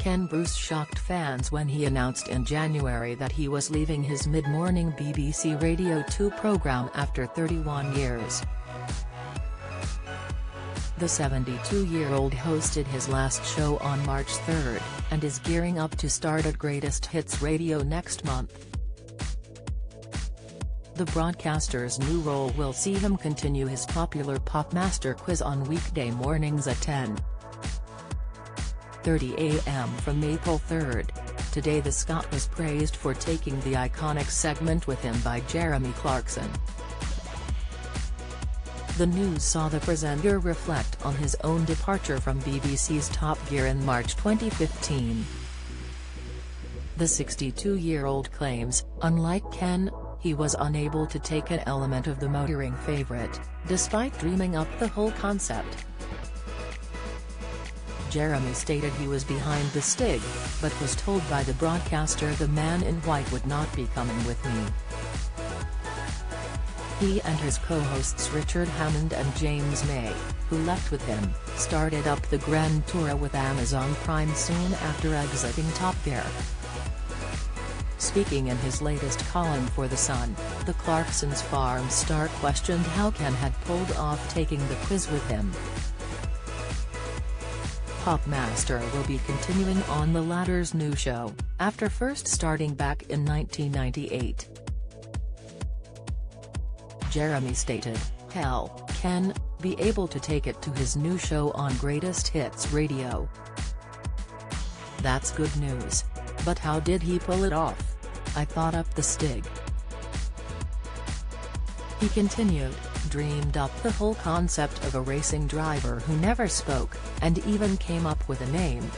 Ken Bruce shocked fans when he announced in January that he was leaving his mid-morning BBC Radio 2 programme after 31 years. The 72-year-old hosted his last show on March 3, and is gearing up to start at Greatest Hits Radio next month. The broadcaster's new role will see him continue his popular Popmaster quiz on weekday mornings at 10:30 a.m. from April 3. Today the Scot was praised for taking the iconic segment with him by Jeremy Clarkson. The news saw the presenter reflect on his own departure from BBC's Top Gear in March 2015. The 62-year-old claims, unlike Ken, he was unable to take an element of the motoring favourite, despite dreaming up the whole concept. Jeremy stated he was behind the Stig, but was told by the broadcaster the man in white would not be coming with me. He and his co-hosts Richard Hammond and James May, who left with him, started up the Grand Tour with Amazon Prime soon after exiting Top Gear. Speaking in his latest column for The Sun, the Clarksons farm star questioned how Ken had pulled off taking the quiz with him. Popmaster will be continuing on the latter's new show, after first starting back in 1998. Jeremy stated, "Hell, Ken, be able to take it to his new show on Greatest Hits Radio. That's good news. But how did he pull it off? I thought up the Stig." He continued, "Dreamed up the whole concept of a racing driver who never spoke, and even came up with a name.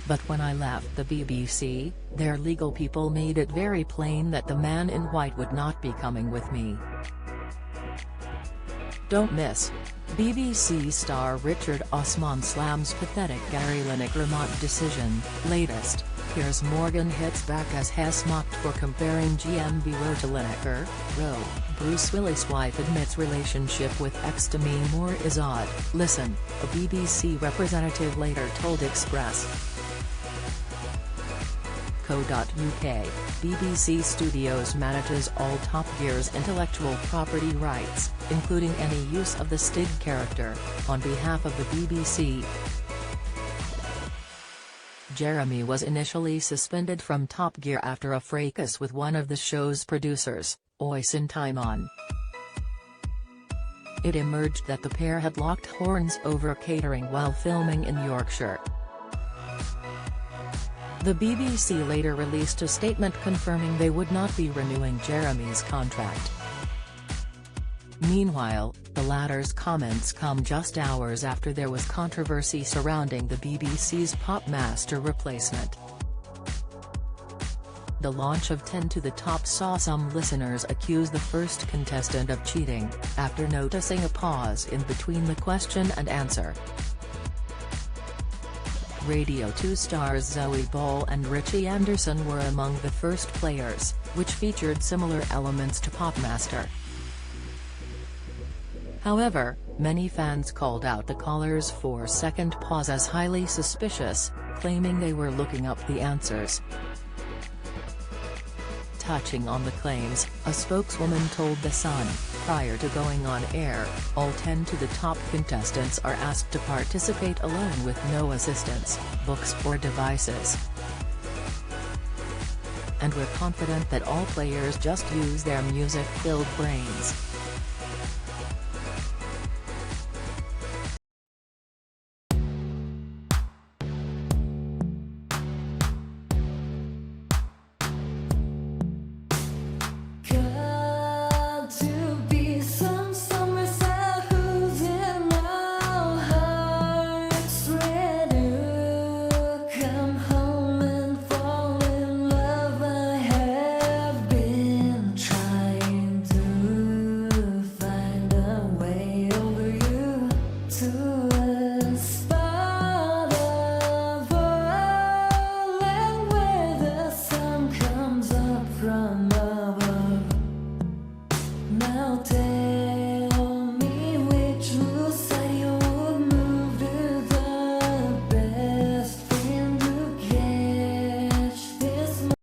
But when I left the BBC, their legal people made it very plain that the man in white would not be coming with me." Don't miss. BBC star Richard Osman slams pathetic Gary Lineker decision. Latest, Piers Morgan hits back as Hess mocked for comparing GMB to Lineker. Rowe, Bruce Willis' wife admits relationship with ex Demi Moore is odd. Listen, a BBC representative later told Express. Co.uk, BBC Studios manages all Top Gear's intellectual property rights, including any use of the Stig character, on behalf of the BBC. Jeremy was initially suspended from Top Gear after a fracas with one of the show's producers, Oisin Timon. It emerged that the pair had locked horns over catering while filming in Yorkshire. The BBC later released a statement confirming they would not be renewing Jeremy's contract. Meanwhile, the latter's comments come just hours after there was controversy surrounding the BBC's Popmaster replacement. The launch of 10 to the Top saw some listeners accuse the first contestant of cheating, after noticing a pause in between the question and answer. Radio 2 stars Zoe Ball and Richie Anderson were among the first players, which featured similar elements to Popmaster. However, many fans called out the callers' 4-second pause as highly suspicious, claiming they were looking up the answers. Touching on the claims, a spokeswoman told The Sun, prior to going on air, all 10 to the Top contestants are asked to participate alone with no assistance, books or devices. And we're confident that all players just use their music-filled brains.